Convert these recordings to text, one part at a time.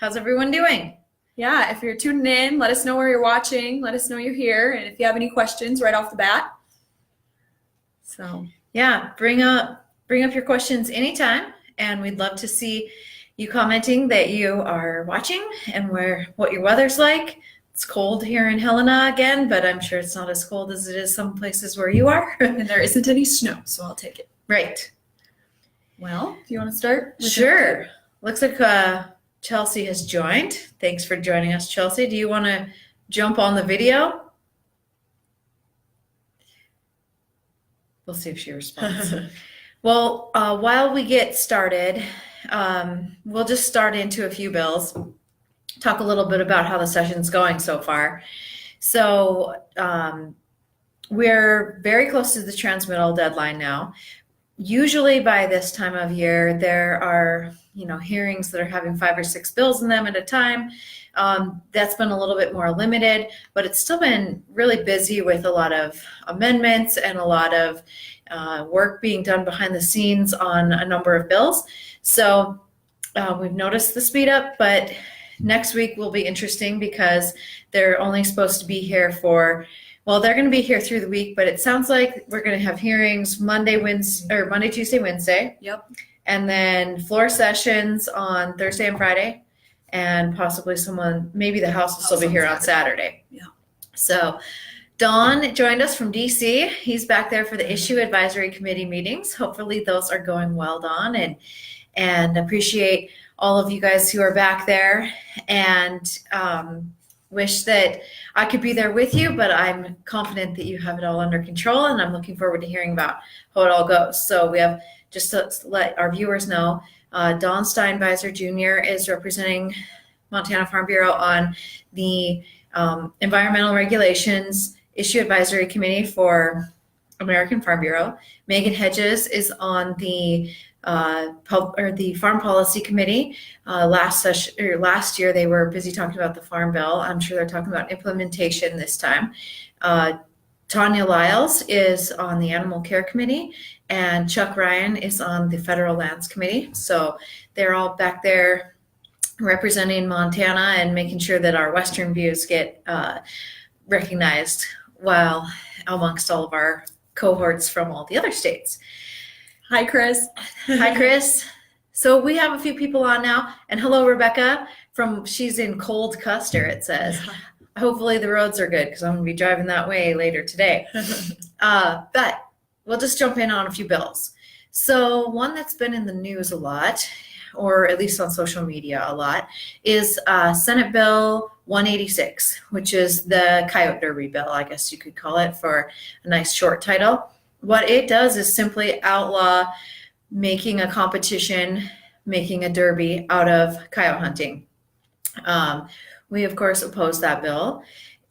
How's everyone doing? Yeah, if you're tuning in, let us know where you're watching. Let us know you're here. And if you have any questions right off the bat. So Yeah, bring up your questions anytime, and we'd love to see you commenting that you are watching and what your weather's like. It's cold here in Helena again, but I'm sure it's not as cold as it is some places where you are. and there isn't any snow, so I'll take it. Right. Well, do you want to start? Sure. Looks like Chelsea has joined. Thanks for joining us, Chelsea. Do you want to jump on the video? We'll see if she responds. Well, while we get started, we'll just start into a few bills, talk a little bit about how the session's going so far. So we're very close to the transmittal deadline now. Usually by this time of year, there are hearings that are having 5 or 6 bills in them at a time. That's been a little bit more limited, but it's still been really busy with a lot of amendments and a lot of work being done behind the scenes on a number of bills. So we've noticed the speed up, but next week will be interesting because they're only supposed to be here they're going to be here through the week, but it sounds like we're going to have hearings Monday, Tuesday, Wednesday. Yep. And then floor sessions on Thursday and Friday, and possibly maybe the House will still be here on Saturday. Yeah. So Don joined us from DC. He's back there for the issue advisory committee meetings. Hopefully those are going well, Don, and appreciate all of you guys who are back there, and wish that I could be there with you, but I'm confident that you have it all under control, and I'm looking forward to hearing about how it all goes. So we have, just to let our viewers know, Don Steinbeiser Jr. is representing Montana Farm Bureau on the Environmental Regulations Issue Advisory Committee for American Farm Bureau. Megan Hedges is on the Farm Policy Committee. Last year they were busy talking about the Farm Bill. I'm sure they're talking about implementation this time. Tanya Lyles is on the Animal Care Committee, and Chuck Ryan is on the Federal Lands Committee. So they're all back there representing Montana and making sure that our Western views get recognized while amongst all of our cohorts from all the other states. Hi, Chris. Hi, Chris. So we have a few people on now. And hello, Rebecca. She's in Cold Custer, it says. Hopefully the roads are good because I'm going to be driving that way later today. But we'll just jump in on a few bills. So one that's been in the news a lot, or at least on social media a lot, is Senate Bill 186, which is the Coyote Derby bill, I guess you could call it, for a nice short title. What it does is simply outlaw making a competition, making a derby out of coyote hunting. We, of course, oppose that bill.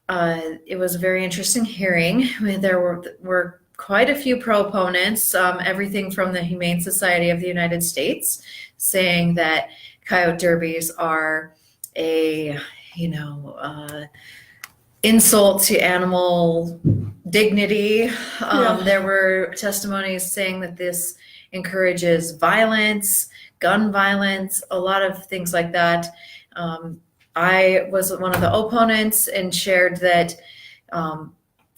It was a very interesting hearing. There were quite a few proponents, everything from the Humane Society of the United States, saying that coyote derbies are a, insult to animal dignity. There were testimonies saying that this encourages violence, gun violence, a lot of things like that. I was one of the opponents and shared that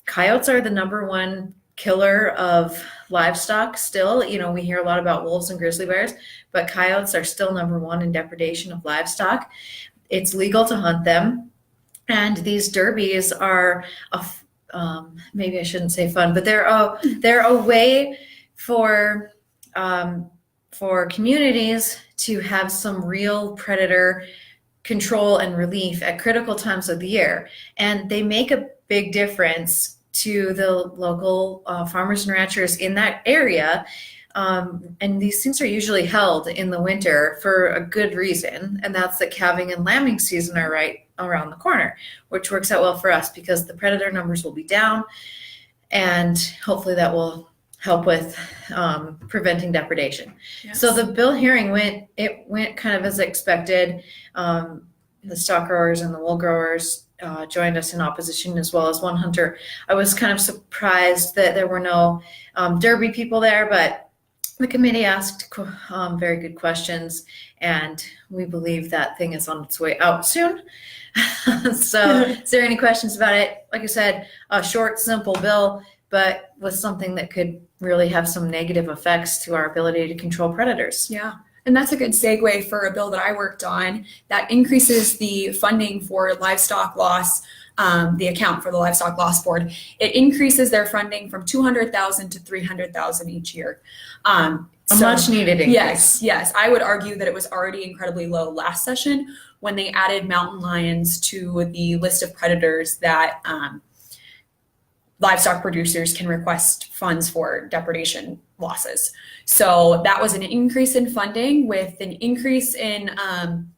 coyotes are the #1 killer of livestock still. We hear a lot about wolves and grizzly bears, but coyotes are still #1 in depredation of livestock. It's legal to hunt them. And these derbies are, maybe I shouldn't say fun, but they're a way for communities to have some real predator control and relief at critical times of the year. And they make a big difference to the local farmers and ranchers in that area. And these things are usually held in the winter for a good reason, and that's that calving and lambing season are right around the corner, which works out well for us because the predator numbers will be down, and hopefully that will help with preventing depredation. Yes. So the bill hearing went kind of as expected. The stock growers and the wool growers joined us in opposition, as well as one hunter. I was kind of surprised that there were no Derby people there, but The committee asked very good questions, and we believe that thing is on its way out soon. So is there any questions about it? Like I said, a short, simple bill, but with something that could really have some negative effects to our ability to control predators. Yeah. And that's a good segue for a bill that I worked on that increases the funding for livestock loss, the account for the Livestock Loss Board. It increases their funding from $200,000 to $300,000 each year. A much needed increase. Yes. I would argue that it was already incredibly low last session when they added mountain lions to the list of predators that livestock producers can request funds for depredation losses. So that was an increase in funding. With an increase in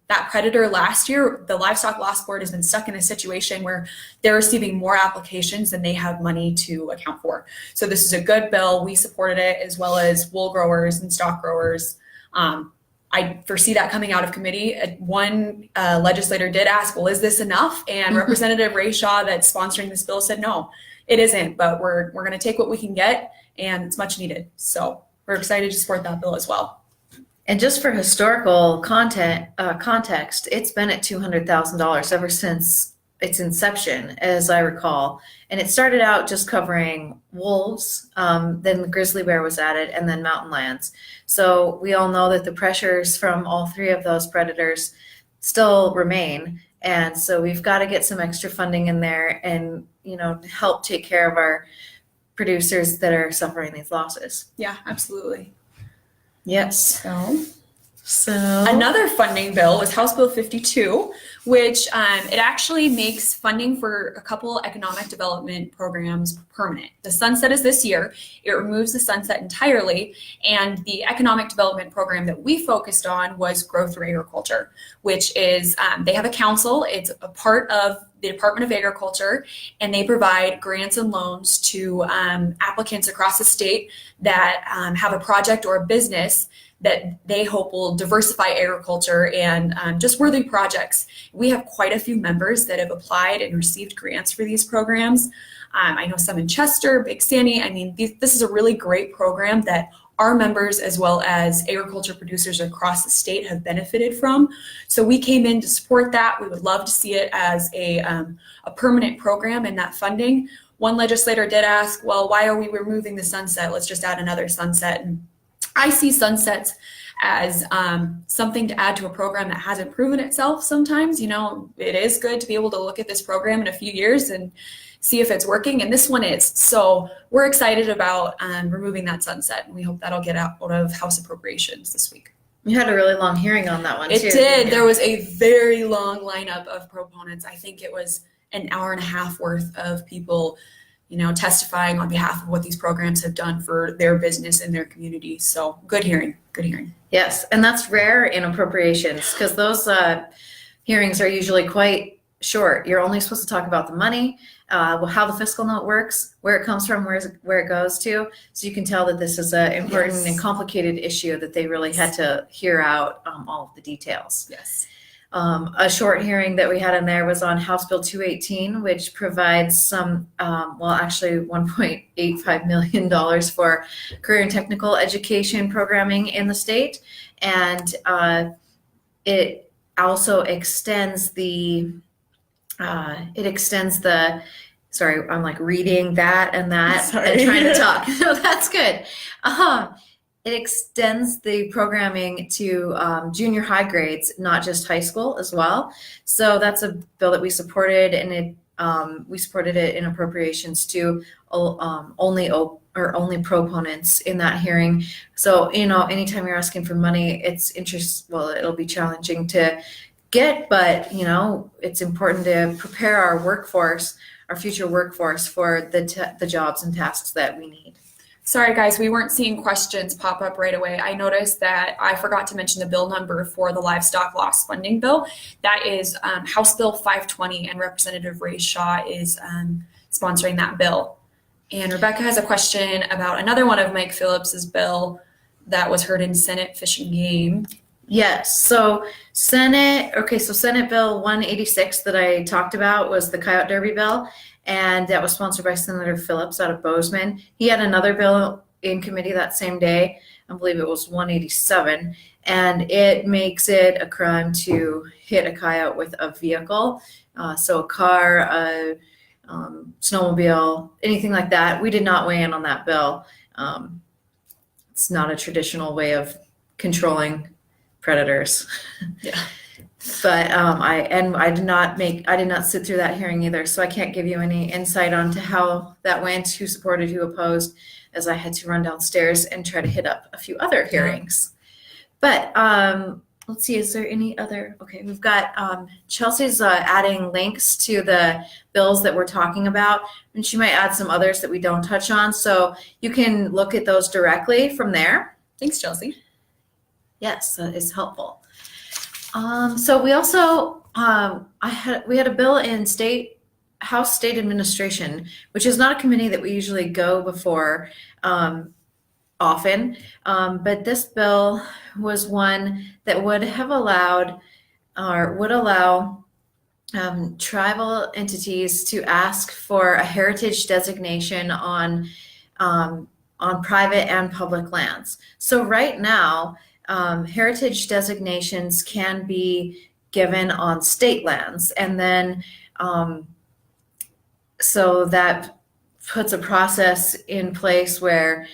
that predator last year, the Livestock Loss Board has been stuck in a situation where they're receiving more applications than they have money to account for. So this is a good bill. We supported it, as well as wool growers and stock growers. I foresee that coming out of committee. One legislator did ask, well, is this enough? And Representative Ray Shaw, that's sponsoring this bill, said no, it isn't, but we're going to take what we can get, and it's much needed. So we're excited to support that bill as well. And just for historical context, it's been at $200,000 ever since its inception, as I recall. And it started out just covering wolves, then the grizzly bear was added, and then mountain lions. So we all know that the pressures from all three of those predators still remain. And so we've got to get some extra funding in there and, help take care of our producers that are suffering these losses. Yeah, absolutely. Yes. So another funding bill was House Bill 52, which it actually makes funding for a couple economic development programs permanent. The sunset is this year. It removes the sunset entirely. And the economic development program that we focused on was Growth Through Agriculture, which is, they have a council. It's a part of the Department of Agriculture, and they provide grants and loans to applicants across the state that have a project or a business that they hope will diversify agriculture and just worthy projects. We have quite a few members that have applied and received grants for these programs. I know some in Chester, Big Sandy. I mean, this is a really great program that our members, as well as agriculture producers across the state, have benefited from. So we came in to support that. We would love to see it as a permanent program in that funding. One legislator did ask, well, why are we removing the sunset? Let's just add another sunset. And I see sunsets as something to add to a program that hasn't proven itself sometimes. It is good to be able to look at this program in a few years and see if it's working, and this one is. So we're excited about removing that sunset, and we hope that'll get out of House Appropriations this week. You had a really long hearing on that one, too. It did. There was a very long lineup of proponents. I think it was an hour and a half worth of people testifying on behalf of what these programs have done for their business and their community. So good hearing. Yes, and that's rare in appropriations because those hearings are usually quite short. You're only supposed to talk about the money, how the fiscal note works, where it comes from, where it goes to. So you can tell that this is an important and complicated issue that they really had to hear out all of the details. Yes. A short hearing that we had in there was on House Bill 218, which provides some, actually $1.85 million for career and technical education programming in the state. And it also extends sorry, I'm like reading that and trying to talk. No, that's good. It extends the programming to junior high grades, not just high school as well. So that's a bill that we supported, and we supported it in appropriations to only proponents in that hearing. So, anytime you're asking for money, it'll be challenging to get, but it's important to prepare our future workforce for the jobs and tasks that we need. Sorry guys, we weren't seeing questions pop up right away. I noticed that I forgot to mention the bill number for the livestock loss funding bill. That is House Bill 520, and Representative Ray Shaw is sponsoring that bill. And Rebecca has a question about another one of Mike Phillips's bill that was heard in Senate Fish and Game. Yes, so Senate Bill 186 that I talked about was the Coyote Derby bill, and that was sponsored by Senator Phillips out of Bozeman. He had another bill in committee that same day I believe it was 187, and it makes it a crime to hit a coyote with a vehicle. So a car, a snowmobile, anything like that. We did not weigh in on that bill. It's not a traditional way of controlling predators. Yeah. But I did not sit through that hearing either, so I can't give you any insight onto how that went, who supported, who opposed, as I had to run downstairs and try to hit up a few other hearings. But let's see, is there any other? Okay, we've got Chelsea's adding links to the bills that we're talking about, and she might add some others that we don't touch on, so you can look at those directly from there. Thanks, Chelsea. Yes, that is helpful. So we also we had a bill in House State Administration, which is not a committee that we usually go before often, but this bill was one that would allow tribal entities to ask for a heritage designation on private and public lands. So right now, heritage designations can be given on state lands, and then so that puts a process in place where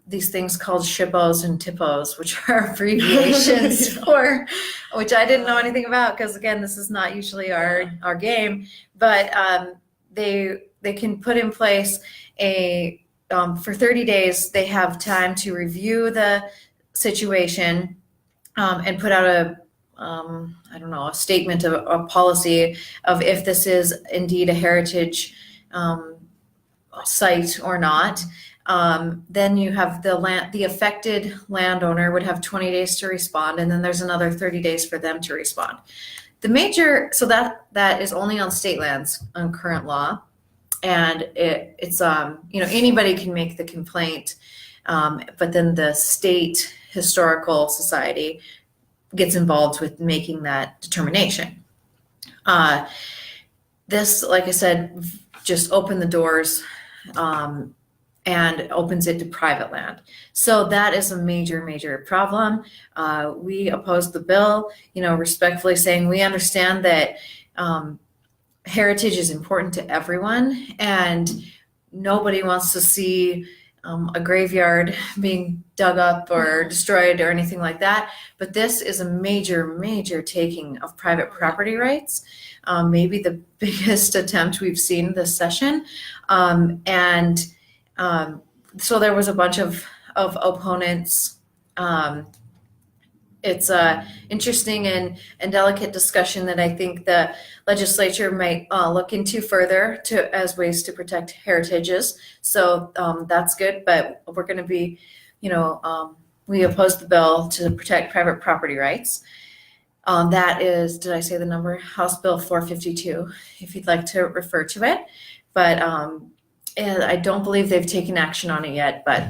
these things called SHPOs and TIPOs, which are abbreviations for, which I didn't know anything about because again, this is not usually our game, but they can put in place for 30 days, they have time to review the situation and put out a statement of a policy of if this is indeed a heritage site or not. Then you have the affected landowner would have 20 days to respond, and then there's another 30 days for them to respond. So that is only on state lands on current law, and it's anybody can make the complaint, but then the state historical society gets involved with making that determination. This, like I said, just opened the doors and opens it to private land. So that is a major, major problem. We opposed the bill, respectfully saying we understand that heritage is important to everyone, and nobody wants to see a graveyard being dug up or destroyed or anything like that. But this is a major, major taking of private property rights, maybe the biggest attempt we've seen this session. So there was a bunch of opponents. It's a interesting and delicate discussion that I think the legislature might look into further as ways to protect heritages. So that's good, but we're going to be, we oppose the bill to protect private property rights. That is, did I say the number? House Bill 452, if you'd like to refer to it. But and I don't believe they've taken action on it yet, but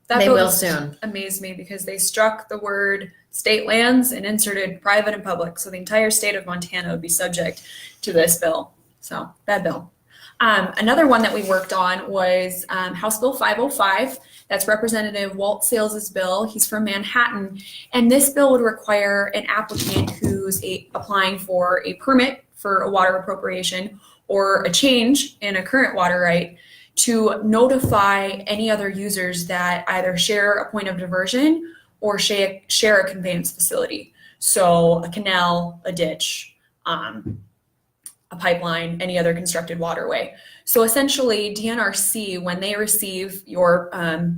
they will soon. Amazed me because they struck the word state lands and inserted private and public. So the entire state of Montana would be subject to this bill. So bad bill. Another one that we worked on was House Bill 505. That's Representative Walt Sales's bill. He's from Manhattan. And this bill would require an applicant who's applying for a permit for a water appropriation or a change in a current water right to notify any other users that either share a point of diversion or share a conveyance facility. So a canal, a ditch, a pipeline, any other constructed waterway. So essentially DNRC, when they receive your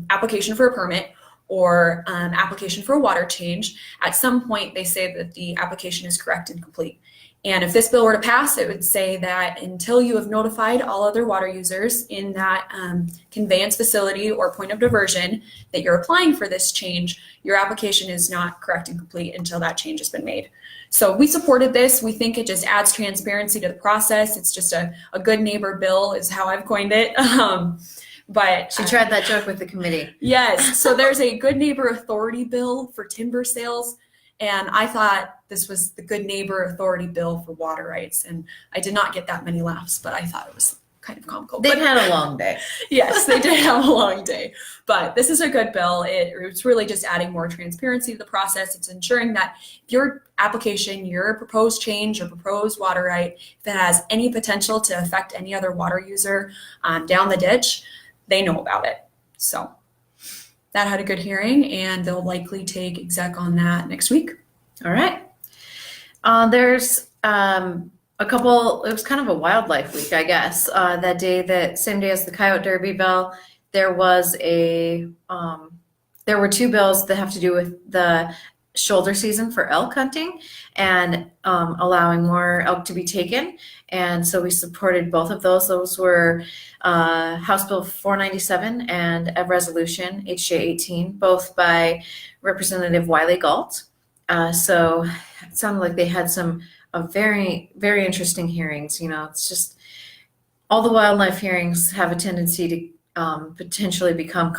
application for a permit or application for a water change, at some point they say that the application is correct and complete. And if this bill were to pass, it would say that until you have notified all other water users in that conveyance facility or point of diversion that you're applying for this change, your application is not correct and complete until that change has been made. So we supported this. We think it just adds transparency to the process. It's just a good neighbor bill is how I've coined it. But she tried that joke with the committee. Yes. So there's a good neighbor authority bill for timber sales. And I thought this was the good neighbor authority bill for water rights. And I did not get that many laughs, but I thought it was kind of comical. They've But had a long day. yes, they did have a long day. But this is a good bill. It's really just adding more transparency to the process. It's ensuring that if your application, your proposed change or proposed water right, if it has any potential to affect any other water user down the ditch, they know about it. So that had a good hearing, and they'll likely take exec on that next week. All right. There's a couple, it was kind of a wildlife week, I guess. That day, same day as the Coyote Derby bill, there was there were two bills that have to do with the shoulder season for elk hunting and allowing more elk to be taken. And so we supported both of those. Those were House Bill 497 and a resolution, HJ 18, both by Representative Wiley Galt. So it sounded like they had some very, very interesting hearings. You know, it's just all the wildlife hearings have a tendency to potentially become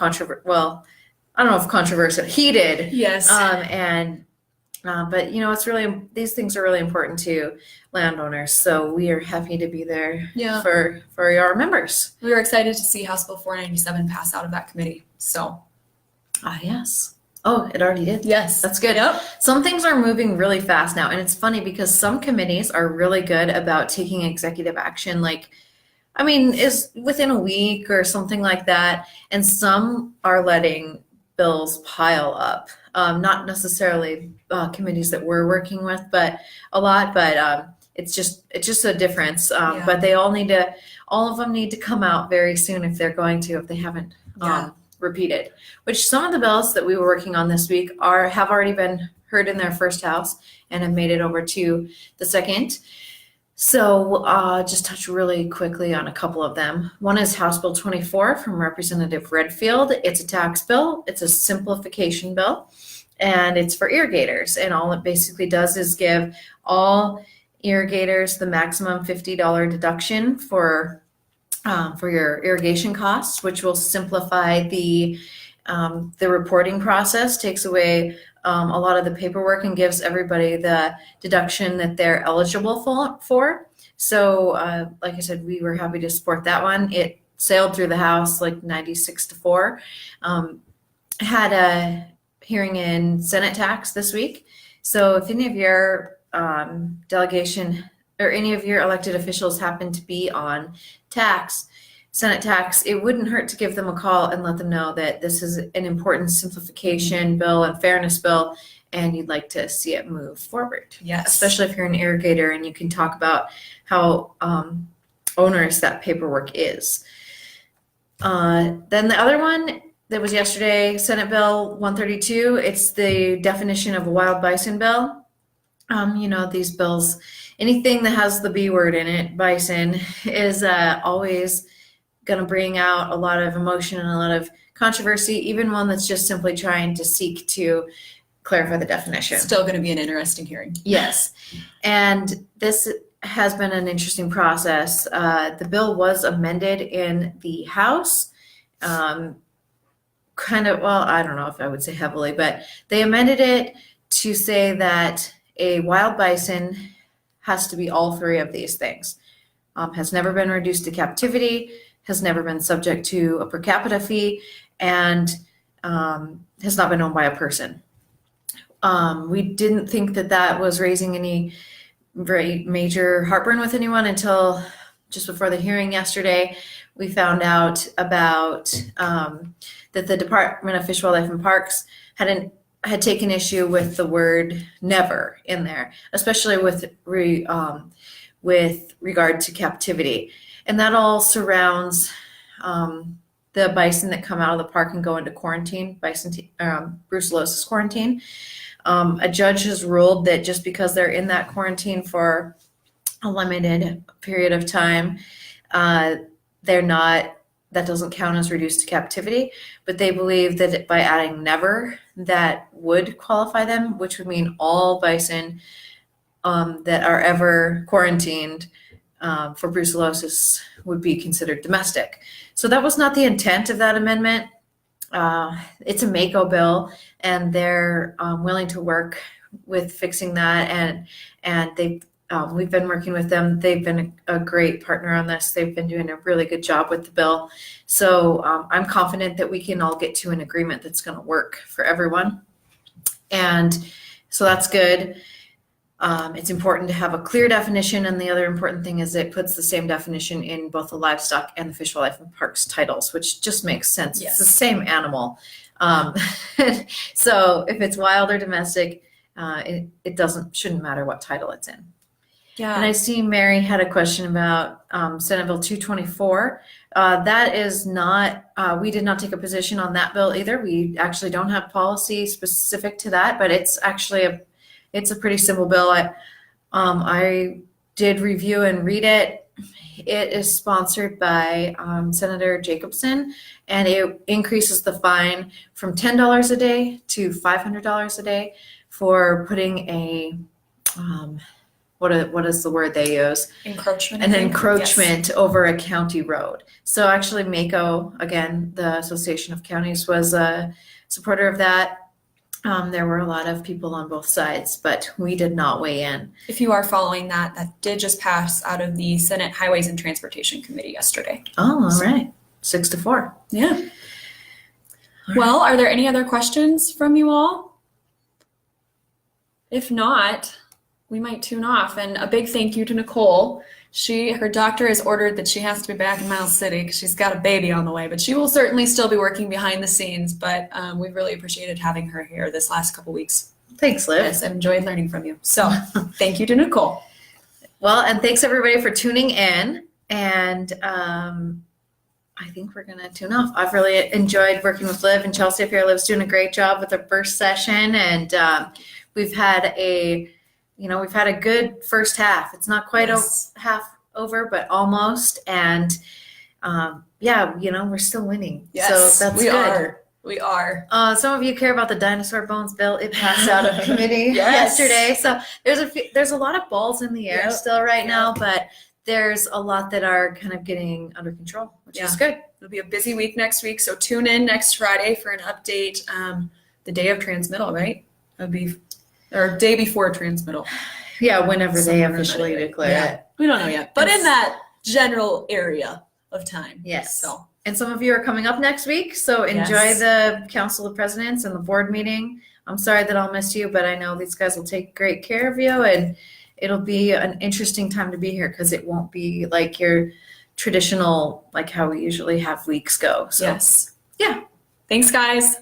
well, I don't know if controversial, heated. Yes. But you know, these things are really important to landowners. So we are happy to be there for our members. We were excited to see House Bill 497 pass out of that committee. So. Yes. Oh, it already did? Yes. That's good. Yep. Some things are moving really fast now. And it's funny because some committees are really good about taking executive action, is within a week or something like that. And some are letting bills pile up. Not necessarily committees that we're working with, but a lot. But it's just a difference. But all of them need to come out very soon if they haven't. Repeated, which some of the bills that we were working on this week have already been heard in their first house and have made it over to the second. So just touch really quickly on a couple of them. One is House Bill 24 from Representative Redfield. It's a tax bill. It's a simplification bill, and it's for irrigators. And all it basically does is give all irrigators the maximum $50 deduction for your irrigation costs, which will simplify the reporting process, takes away a lot of the paperwork, and gives everybody the deduction that they're eligible for. So, like I said, we were happy to support that one. It sailed through the House like 96-4. Had a hearing in Senate tax this week. So if any of your delegation or any of your elected officials happen to be on Senate tax, it wouldn't hurt to give them a call and let them know that this is an important simplification bill and fairness bill, and you'd like to see it move forward. Yes. Especially if you're an irrigator and you can talk about how onerous that paperwork is. Then the other one that was yesterday, Senate Bill 132, it's the definition of a wild bison bill. These bills, anything that has the B word in it, bison, is always going to bring out a lot of emotion and a lot of controversy, even one that's just simply trying to seek to clarify the definition. Still going to be an interesting hearing. Yes. And this has been an interesting process. The bill was amended in the House, I don't know if I would say heavily, but they amended it to say that a wild bison has to be all three of these things. Has never been reduced to captivity, has never been subject to a per capita fee, and has not been owned by a person. We didn't think that was raising any very major heartburn with anyone until just before the hearing yesterday. We found out about that the Department of Fish, Wildlife, and Parks had taken issue with the word "never" in there, especially with regard to captivity, and that all surrounds the bison that come out of the park and go into quarantine, brucellosis quarantine. A judge has ruled that just because they're in that quarantine for a limited period of time, that doesn't count as reduced to captivity, but they believe that by adding "never," that would qualify them, which would mean all bison that are ever quarantined for brucellosis would be considered domestic. So that was not the intent of that amendment. It's a MACO bill, and they're willing to work with fixing that, and we've been working with them. They've been a great partner on this. They've been doing a really good job with the bill. So I'm confident that we can all get to an agreement that's going to work for everyone. And so that's good. It's important to have a clear definition, and the other important thing is it puts the same definition in both the livestock and the fish, wildlife, and parks titles, which just makes sense. Yes. It's the same animal. So if it's wild or domestic, it shouldn't matter what title it's in. Yeah. And I see Mary had a question about Senate Bill 224. That is not, we did not take a position on that bill either. We actually don't have policy specific to that, but it's actually it's a pretty simple bill. I did review and read it. It is sponsored by Senator Jacobson, and it increases the fine from $10 a day to $500 a day for putting a what is the word they use? Encroachment. An encroachment over a county road. So actually MACO, again, the Association of Counties, was a supporter of that. There were a lot of people on both sides, but we did not weigh in. If you are following that did just pass out of the Senate Highways and Transportation Committee yesterday. Oh, all right. 6-4. Yeah. Well, are there any other questions from you all? If not, we might tune off. And a big thank you to Nicole. Her doctor has ordered that she has to be back in Miles City because she's got a baby on the way, but she will certainly still be working behind the scenes. But we've really appreciated having her here this last couple weeks. Thanks, Liv. Yes, I've enjoyed learning from you. So thank you to Nicole. Well, and thanks everybody for tuning in. And I think we're going to tune off. I've really enjoyed working with Liv and Chelsea up here. Liv's doing a great job with her first session. And we've had a good first half. It's not quite half over, but almost. And we're still winning. Yes, so that's we good. We are. Some of you care about the dinosaur bones bill. It passed out of committee Yes. yesterday. So there's a lot of balls in the air still right now, but there's a lot that are kind of getting under control, which is good. It'll be a busy week next week. So tune in next Friday for an update. The day of transmittal, right? Or day before transmittal. Yeah, whenever they officially declare it. We don't know yet, but in that general area of time. Yes. So. And some of you are coming up next week, so enjoy the Council of Presidents and the board meeting. I'm sorry that I'll miss you, but I know these guys will take great care of you, and it'll be an interesting time to be here because it won't be like your traditional, like how we usually have weeks go. So. Yes. Yeah. Thanks, guys.